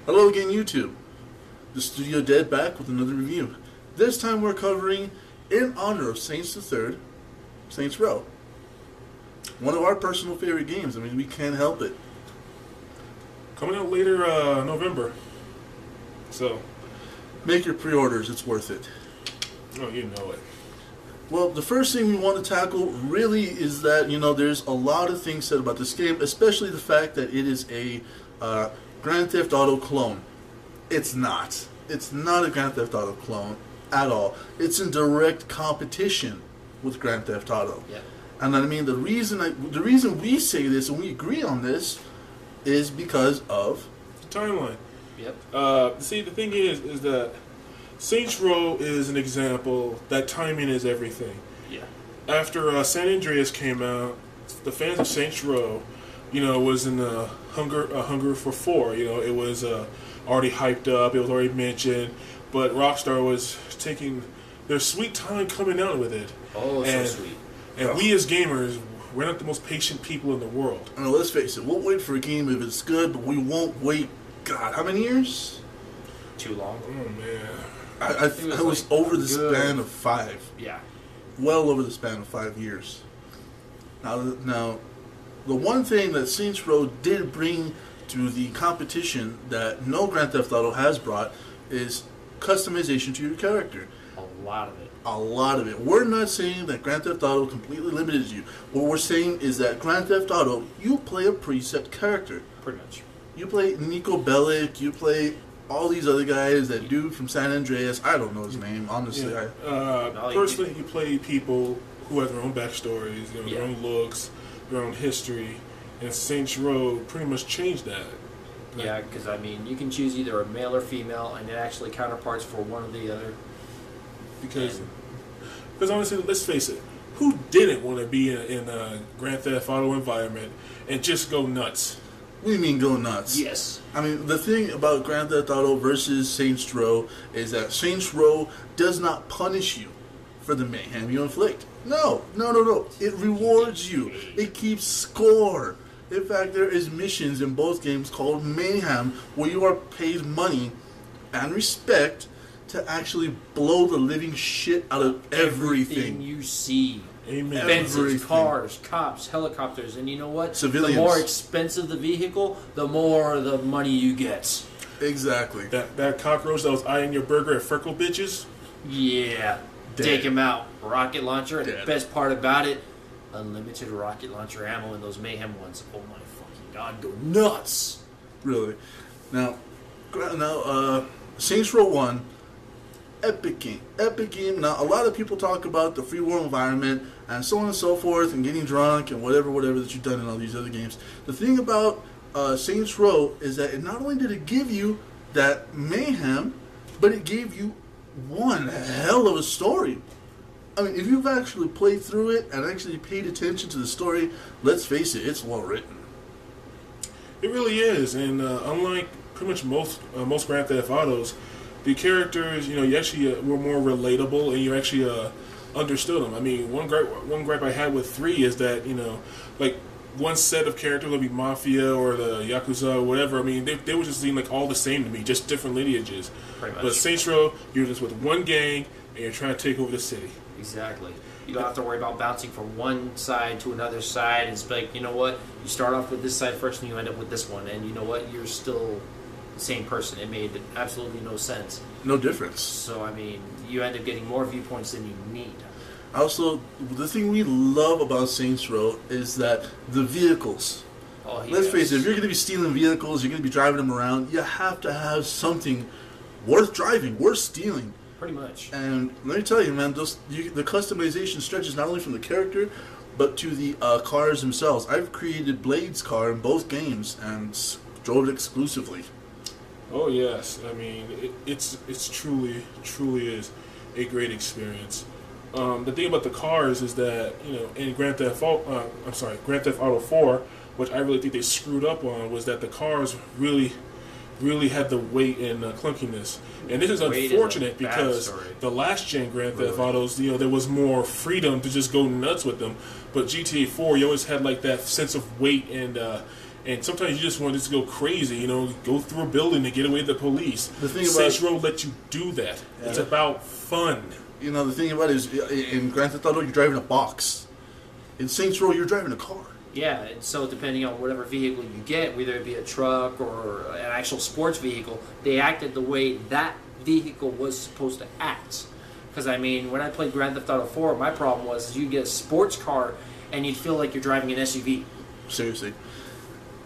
Hello again, YouTube. The Studio Dead back with another review. This time we're covering, in honor of Saints the Third, Saints Row. One of our personal favorite games. I mean, we can't help it. Coming out later November. So, make your pre-orders. It's worth it. Oh, you know it. Well, the first thing we want to tackle really is that, there's a lot of things said about this game, especially the fact that it is a Grand Theft Auto clone. It's not. It's not a Grand Theft Auto clone at all. It's in direct competition with Grand Theft Auto. Yep. And I mean, the reason we say this and we agree on this is because of the timeline. Yep. See, the thing is that Saints Row is an example that timing is everything. Yeah. After San Andreas came out, the fans of Saints Row, was in a hunger for 4. It was already hyped up. It was already mentioned, but Rockstar was taking their sweet time coming out with it. Oh, so sweet. And we as gamers, we're not the most patient people in the world. I mean, let's face it. We'll wait for a game if it's good, but we won't wait. God, how many years? Too long. Oh man. I was over the span of 5. Yeah. Well over the span of 5 years. Now, the one thing that Saints Row did bring to the competition that no Grand Theft Auto has brought is customization to your character. A lot of it. A lot of it. We're not saying that Grand Theft Auto completely limited you. What we're saying is that Grand Theft Auto, you play a preset character. Pretty much. You play Nico Bellic, you play all these other guys, that dude from San Andreas, I don't know his name, honestly. Yeah. Personally, you play people who have their own backstories, their own looks, their own history, and Saints Row pretty much changed that. Yeah, because, you can choose either a male or female, and it actually counterparts for one or the other. Because honestly, let's face it, who didn't want to be in a Grand Theft Auto environment and just go nuts? What do you mean go nuts? Yes. I mean, the thing about Grand Theft Auto versus Saints Row is that Saints Row does not punish you for the mayhem you inflict. No. It rewards you. It keeps score. In fact, there is missions in both games called Mayhem where you are paid money and respect to actually blow the living shit out of everything. You see. Amen. Fences, cars, cops, helicopters, and you know what? Civilians. The more expensive the vehicle, the more the money you get. Exactly. That cockroach that was eyeing your burger at Freckle Bitches? Yeah. Dead. Take him out. Rocket launcher, and Dead. the best part about it, unlimited rocket launcher ammo in those Mayhem ones. Oh my fucking god, go nuts! Really. Now, Saints Row 1, epic game. Epic game. Now, a lot of people talk about the free world environment and so on and so forth and getting drunk and whatever that you've done in all these other games. The thing about Saints Row is that it not only did it give you that mayhem, but it gave you one hell of a story. I mean, if you've actually played through it and actually paid attention to the story, let's face it, it's well written. It really is, and unlike pretty much most Grand Theft Autos, the characters, you actually were more relatable, and you actually understood them. I mean, one gripe I had with 3 is that one set of characters would be Mafia or the Yakuza or whatever. I mean, they would just seem like all the same to me, just different lineages. Pretty much. But Saints Row, you're just with one gang, and you're trying to take over the city. Exactly. You don't have to worry about bouncing from one side to another side. It's like, you know what? You start off with this side first, and you end up with this one. And you know what? You're still the same person. It made absolutely no sense. No difference. So, you end up getting more viewpoints than you need. Also, the thing we love about Saints Row is that the vehicles. Oh, Let's face it, if you're going to be stealing vehicles, you're going to be driving them around, you have to have something worth driving, worth stealing. Pretty much. And let me tell you, man, the customization stretches not only from the character, but to the cars themselves. I've created Blade's car in both games and drove it exclusively. Oh yes, it's truly is a great experience. The thing about the cars is that in Grand Theft Auto 4, which I really think they screwed up on, was that the cars really had the weight and clunkiness. And this is unfortunate because the last gen Grand Theft Autos, there was more freedom to just go nuts with them. But GTA 4, you always had like that sense of weight and And sometimes you just want to just go crazy, you know, go through a building to get away from the police. The thing Saints Row lets you do that. Yeah. It's about fun. You know, the thing about it is, in Grand Theft Auto, you're driving a box. In Saints Row, you're driving a car. Yeah, and so depending on whatever vehicle you get, whether it be a truck or an actual sports vehicle, they acted the way that vehicle was supposed to act. Because, I mean, when I played Grand Theft Auto 4, my problem was you get a sports car and you'd feel like you're driving an SUV. Seriously.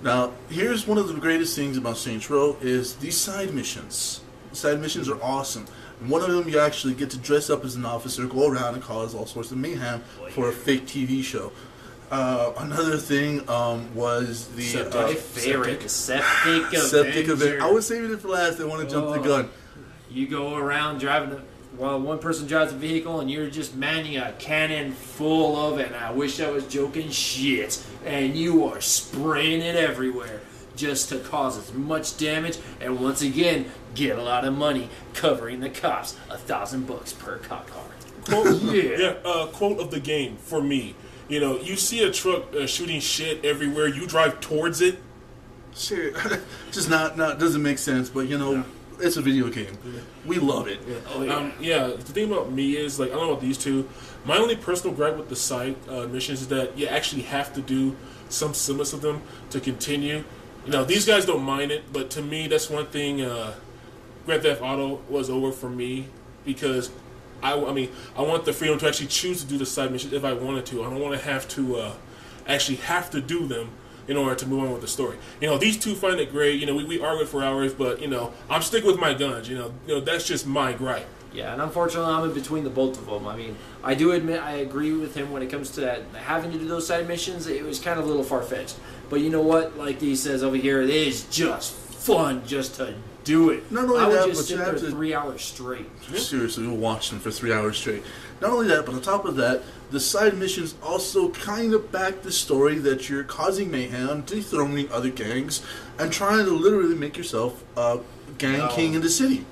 Now, here's one of the greatest things about Saints Row is these side missions. The side missions are awesome. And one of them, you actually get to dress up as an officer, go around and cause all sorts of mayhem for a fake TV show. Another thing was the my favorite, Septic Avenger. I was saving it for last. I want to jump the gun. You go around driving while one person drives a vehicle and you're just manning a cannon full of it. And I wish I was joking shit. And you are spraying it everywhere just to cause as much damage and once again get a lot of money covering the cops. $1,000 per cop car. Quote, quote of the game for me. You know, you see a truck shooting shit everywhere. You drive towards it. Sure, just not doesn't make sense. But you know, it's a video game. We love it. The thing about me is, like, I don't know about these two. My only personal gripe with the side missions is that you actually have to do some semblance of them to continue. You know, these guys don't mind it, but to me, that's one thing. Grand Theft Auto was over for me because I want the freedom to actually choose to do the side missions if I wanted to. I don't want to have to actually have to do them in order to move on with the story. You know, these two find it great. You know, we argue for hours, but you know, I'm sticking with my guns. You know, that's just my gripe. Yeah, and unfortunately, I'm in between the both of them. I mean, I do admit I agree with him when it comes to that having to do those side missions. It was kind of a little far-fetched, but you know what? Like he says over here, it is just fun just to do it. Not only I would that, just but sit you there have to 3 hours straight. Seriously, we'll watch them for 3 hours straight. Not only that, but on top of that, the side missions also kind of back the story that you're causing mayhem, dethroning other gangs, and trying to literally make yourself a gang king in the city.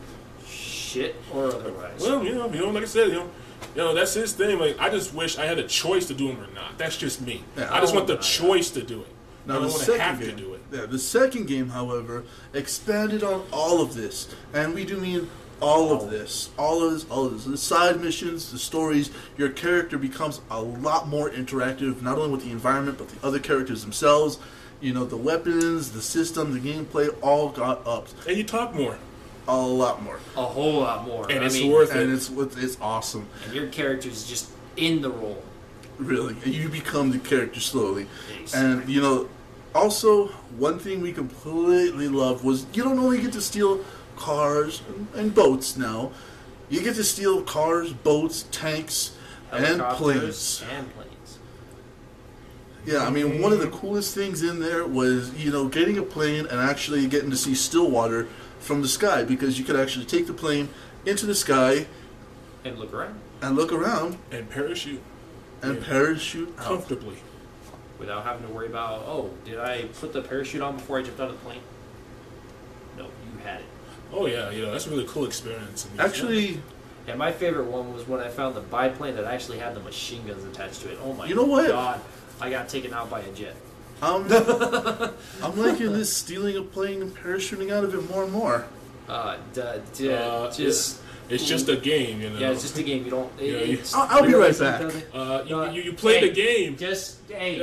Shit or otherwise. Well, you know, like I said, you know, that's his thing. Like, I just wish I had a choice to do them or not. That's just me. Yeah. I just want the choice to do it. Now, I don't want to have to do it. Yeah, the second game, however, expanded on all of this, and we do mean all of this. The side missions, the stories, your character becomes a lot more interactive, not only with the environment, but the other characters themselves. You know, the weapons, the system, the gameplay, all got upped. And you talk more. A lot more. A whole lot more. And it's worth it. And it's awesome. And your character's just in the role. Really. And you become the character slowly. Exactly. And, you know, also, one thing we completely loved was you don't only get to steal cars and boats now. You get to steal cars, boats, tanks, and planes. Yeah, I mean, one of the coolest things in there was, you know, getting a plane and actually getting to see Stillwater from the sky, because you could actually take the plane into the sky and look around. And parachute. And parachute out. Comfortably. Without having to worry about, oh, did I put the parachute on before I jumped out of the plane? No, you had it. Oh, yeah, you know, that's a really cool experience. Actually... Yeah, my favorite one was when I found the biplane that actually had the machine guns attached to it. Oh, my God. You know what? God. I got taken out by a jet. I'm liking this stealing a plane and parachuting out of it more and more. It's just a game, you know. Yeah, it's just a game. You don't. I'll be right back. You play the game. Just wait,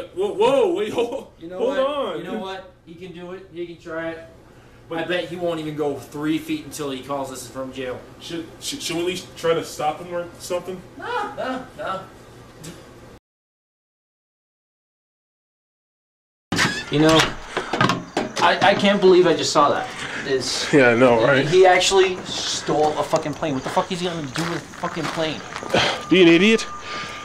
hold on. You know what? He can do it. He can try it. But I bet he won't even go 3 feet until he calls us from jail. Should we at least try to stop him or something? No. You know, I can't believe I just saw that. Yeah, I know, right? He actually stole a fucking plane. What the fuck is he gonna do with a fucking plane? Be an idiot?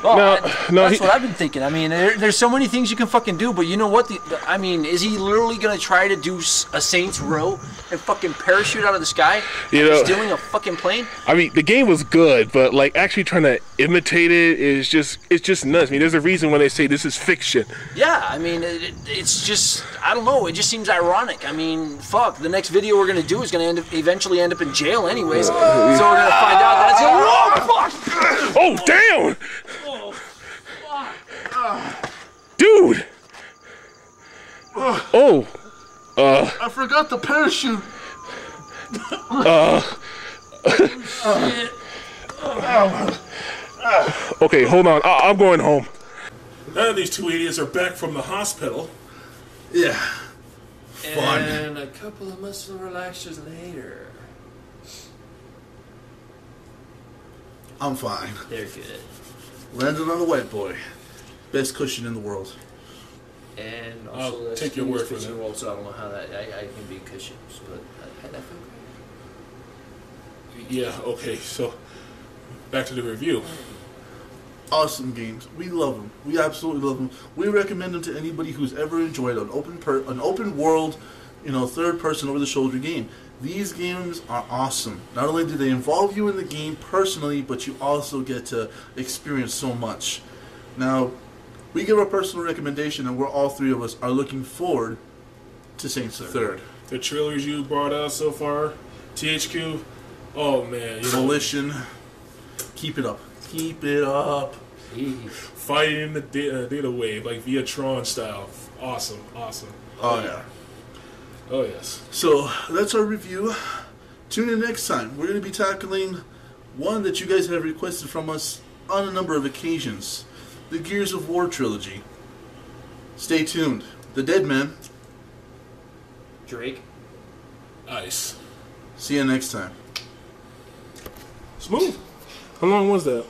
Well, that's what I've been thinking. I mean, there's so many things you can fucking do, but you know what? I mean, is he literally gonna try to do a Saints Row and fucking parachute out of the sky? You know, stealing a fucking plane? I mean, the game was good, but like actually trying to imitate it is just nuts. I mean, there's a reason when they say this is fiction. Yeah, I mean, it's just, I don't know. It just seems ironic. I mean, fuck. The next video we're gonna do is gonna eventually end up in jail, anyways. So we're gonna find out that's it. Whoa, fuck! Oh, damn! Dude! Oh. I forgot the parachute. Okay, hold on. I'm going home. Now these two idiots are back from the hospital. Yeah. Fun. And a couple of muscle relaxers later. I'm fine. They're good. Landed on a white boy. Best cushion in the world. And I'll also, that's take your word for Christian that. World, so I don't know how that I can be cushions, but I feel great. Yeah, okay, so back to the review. Awesome games. We love them. We absolutely love them. We recommend them to anybody who's ever enjoyed an open world, third person over the shoulder game. These games are awesome. Not only do they involve you in the game personally, but you also get to experience so much. Now, we give our personal recommendation, and we're all three of us are looking forward to Saints the Third. The trailers you brought out so far, THQ, oh man, Volition, keep it up. Keep it up. Fighting the data wave, like via Tron style. Awesome. Oh, yeah. Oh, yes. So, that's our review. Tune in next time. We're going to be tackling one that you guys have requested from us on a number of occasions. The Gears of War trilogy. Stay tuned. The Dead Man. Drake. Ice. See you next time. Smooth. How long was that?